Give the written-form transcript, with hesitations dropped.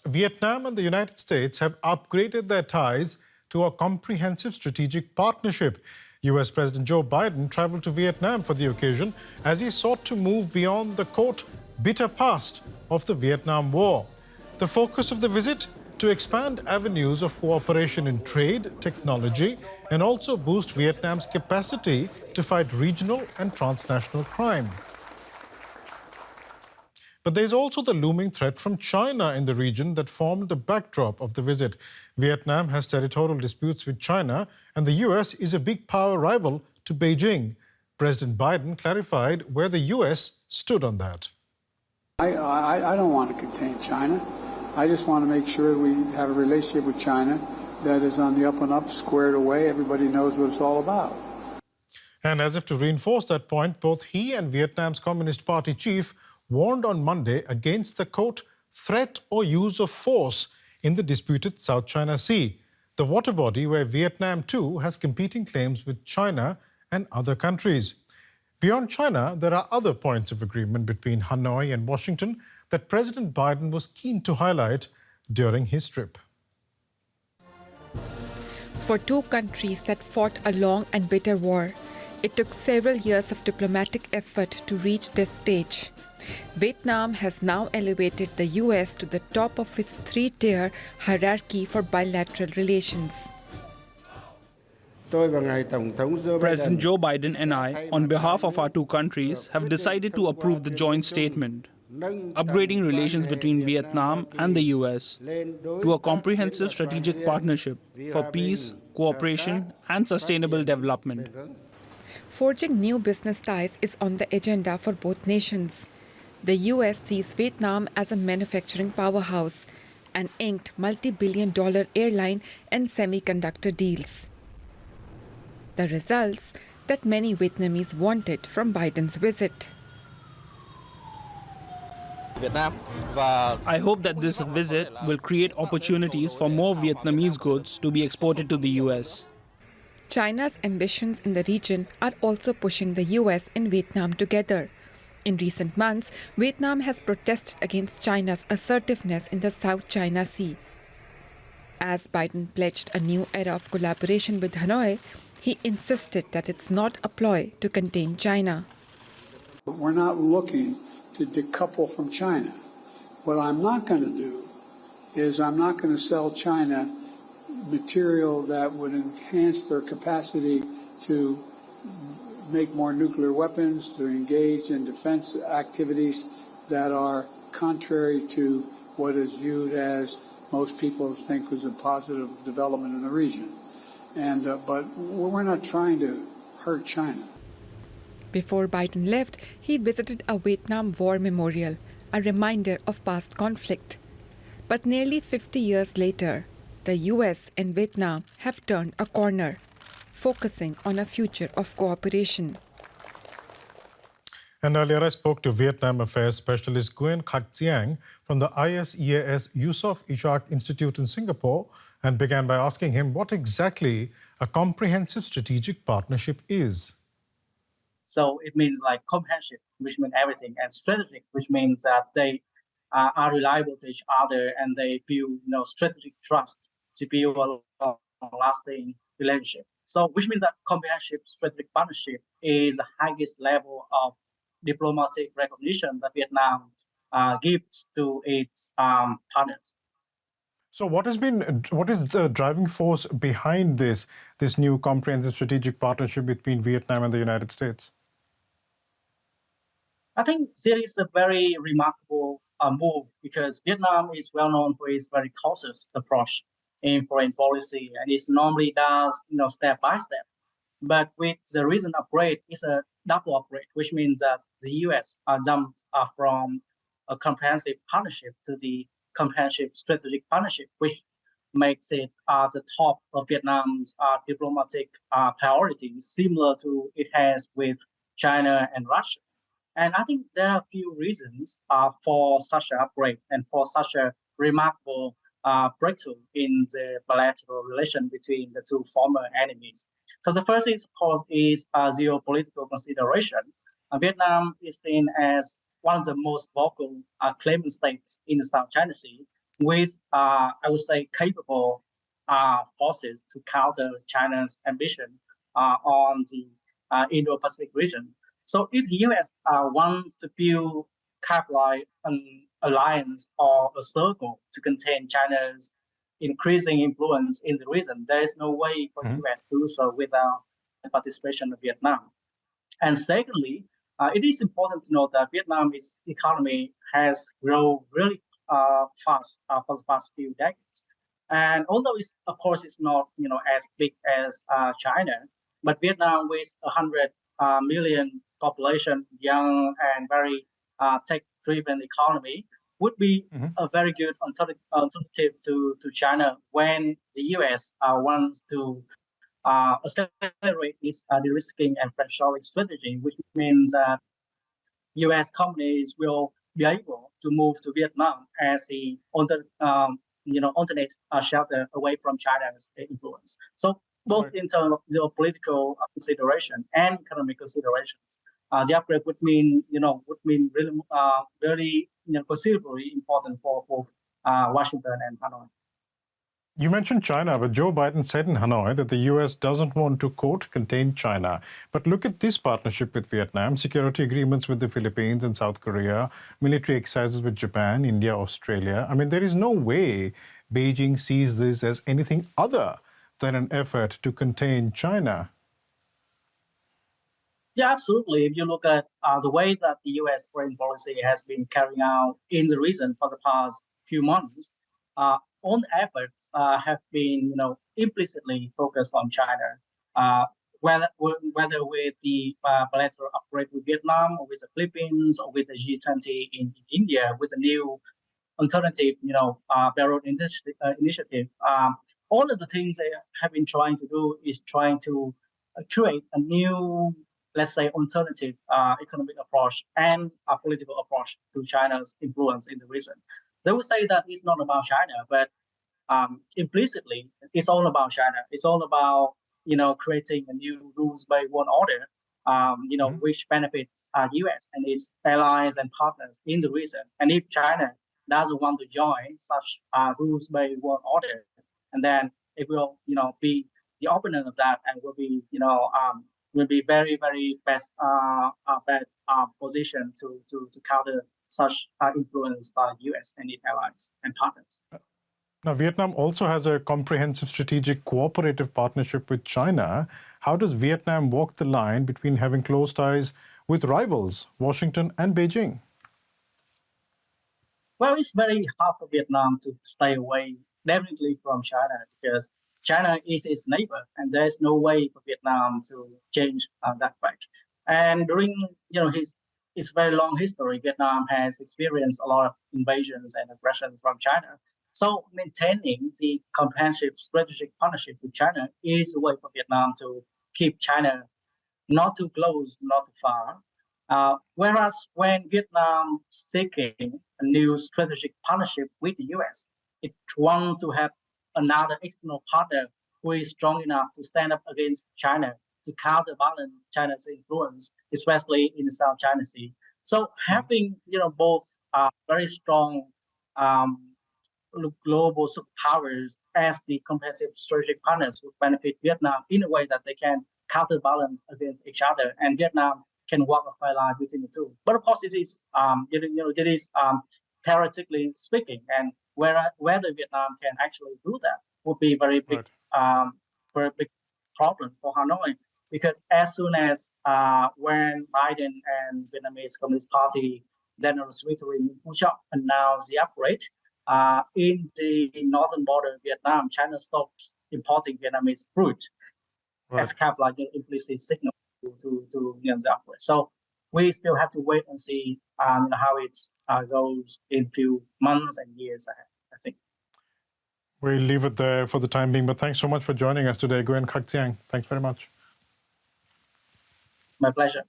Vietnam and the United States have upgraded their ties to a comprehensive strategic partnership. US President Joe Biden traveled to Vietnam for the occasion as he sought to move beyond the, quote, bitter past of the Vietnam War. The focus of the visit? To expand avenues of cooperation in trade, technology, and also boost Vietnam's capacity to fight regional and transnational crime. But there's also the looming threat from China in the region that formed the backdrop of the visit. Vietnam has territorial disputes with China, and the US is a big power rival to Beijing. President Biden clarified where the US stood on that. I don't want to contain China. I just want to make sure we have a relationship with China that is on the up and up, squared away. Everybody knows what it's all about. And as if to reinforce that point, both he and Vietnam's Communist Party chief warned on Monday against the, quote, threat or use of force in the disputed South China Sea, the water body where Vietnam too has competing claims with China and other countries. Beyond China, there are other points of agreement between Hanoi and Washington that President Biden was keen to highlight during his trip. For two countries that fought a long and bitter war, it took several years of diplomatic effort to reach this stage. Vietnam has now elevated the US to the top of its three-tier hierarchy for bilateral relations. President Joe Biden and I, on behalf of our two countries, have decided to approve the joint statement, upgrading relations between Vietnam and the US to a comprehensive strategic partnership for peace, cooperation, and sustainable development. Forging new business ties is on the agenda for both nations. The US sees Vietnam as a manufacturing powerhouse and inked multi-billion-dollar airline and semiconductor deals. The results that many Vietnamese wanted from Biden's visit. I hope that this visit will create opportunities for more Vietnamese goods to be exported to the US. China's ambitions in the region are also pushing the US and Vietnam together. In recent months, Vietnam has protested against China's assertiveness in the South China Sea. As Biden pledged a new era of collaboration with Hanoi, he insisted that it's not a ploy to contain China. We're not looking to decouple from China. What I'm not going to do is I'm not going to sell China material that would enhance their capacity to make more nuclear weapons, to engage in defense activities that are contrary to what is viewed as most people think was a positive development in the region. But we're not trying to hurt China. Before Biden left, he visited a Vietnam War memorial, a reminder of past conflict. But nearly 50 years later, the US and Vietnam have turned a corner, focusing on a future of cooperation. And earlier I spoke to Vietnam Affairs Specialist Nguyen Khat Giang from the ISEAS Yusof Ishak Institute in Singapore and began by asking him what exactly a comprehensive strategic partnership is. So it means like comprehensive, which means everything, and strategic, which means that they are reliable to each other and they build, strategic trust to build a lasting relationship. So which means that comprehensive strategic partnership is the highest level of diplomatic recognition that Vietnam gives to its partners. So what is the driving force behind this new comprehensive strategic partnership between Vietnam and the United States? I think it is a very remarkable move because Vietnam is well known for its very cautious approach in foreign policy, and it normally does, step by step. But with the recent upgrade, it's a double upgrade, which means that the U.S. jumped from a comprehensive partnership to the comprehensive strategic partnership, which makes it the top of Vietnam's diplomatic priorities, similar to it has with China and Russia. And I think there are a few reasons for such an upgrade and for such a remarkable breakthrough in the bilateral relation between the two former enemies. So the first is, of course, is geopolitical consideration. Vietnam is seen as one of the most vocal claimant states in the South China Sea, with, I would say, capable forces to counter China's ambition on the Indo-Pacific region. So if the US wants to build kind of like an alliance or a circle to contain China's increasing influence in the region, there is no way for the US to do so without the participation of Vietnam. And secondly, it is important to note that Vietnam's economy has grown really fast for the past few decades. And although of course, it's not as big as China, but Vietnam with 100 million population, young and very tech-driven economy, would be a very good alternative to China when the US wants to accelerate its de-risking and friendshoring strategy, which means that U.S. companies will be able to move to Vietnam as the alternate shelter away from China's influence. So both in terms of geopolitical consideration and economic considerations, the upgrade would mean really very considerably important for both Washington and Hanoi. You mentioned China, but Joe Biden said in Hanoi that the U.S. doesn't want to, quote, contain China. But look at this partnership with Vietnam, security agreements with the Philippines and South Korea, military exercises with Japan, India, Australia. I mean, there is no way Beijing sees this as anything other than an effort to contain China. Yeah, absolutely. If you look at the way that the U.S. foreign policy has been carrying out in the region for the past few months, all efforts have been, implicitly focused on China, whether with the bilateral upgrade with Vietnam, or with the Philippines, or with the G20 in India, with the new alternative, Belt Road initiative. All of the things they have been trying to do is trying to create a new, let's say, alternative economic approach and a political approach to China's influence in the region. They would say that it's not about China, but implicitly, it's all about China. It's all about creating a new rules-based world order, which benefits U.S. and its allies and partners in the region. And if China doesn't want to join such rules-based world order, and then it will, be the opponent of that, and will be very, very bad position to counter such influence by U.S. and its allies and partners. Now, Vietnam also has a comprehensive strategic cooperative partnership with China. How does Vietnam walk the line between having close ties with rivals, Washington and Beijing? Well, it's very hard for Vietnam to stay away definitely from China, because China is its neighbor, and there's no way for Vietnam to change that fact. And during its very long history, Vietnam has experienced a lot of invasions and aggressions from China. So maintaining the comprehensive strategic partnership with China is a way for Vietnam to keep China not too close, not too far. Whereas when Vietnam seeking a new strategic partnership with the US, it wants to have another external partner who is strong enough to stand up against China, to counterbalance China's influence, especially in the South China Sea. So having both very strong global superpowers as the comprehensive strategic partners would benefit Vietnam in a way that they can counterbalance against each other, and Vietnam can walk a fine line between the two. But of course, it is theoretically speaking, and whether Vietnam can actually do that would be very big problem for Hanoi, because as soon as when Biden and Vietnamese Communist Party General Secretary Hu Chok announced the upgrade, in the northern border of Vietnam, China stops importing Vietnamese fruit as kind of like an implicit signal to the upgrade. So we still have to wait and see how it goes in few months and years ahead, I think. We'll leave it there for the time being, but thanks so much for joining us today, Nguyen Khac Thiang. Thanks very much. My pleasure.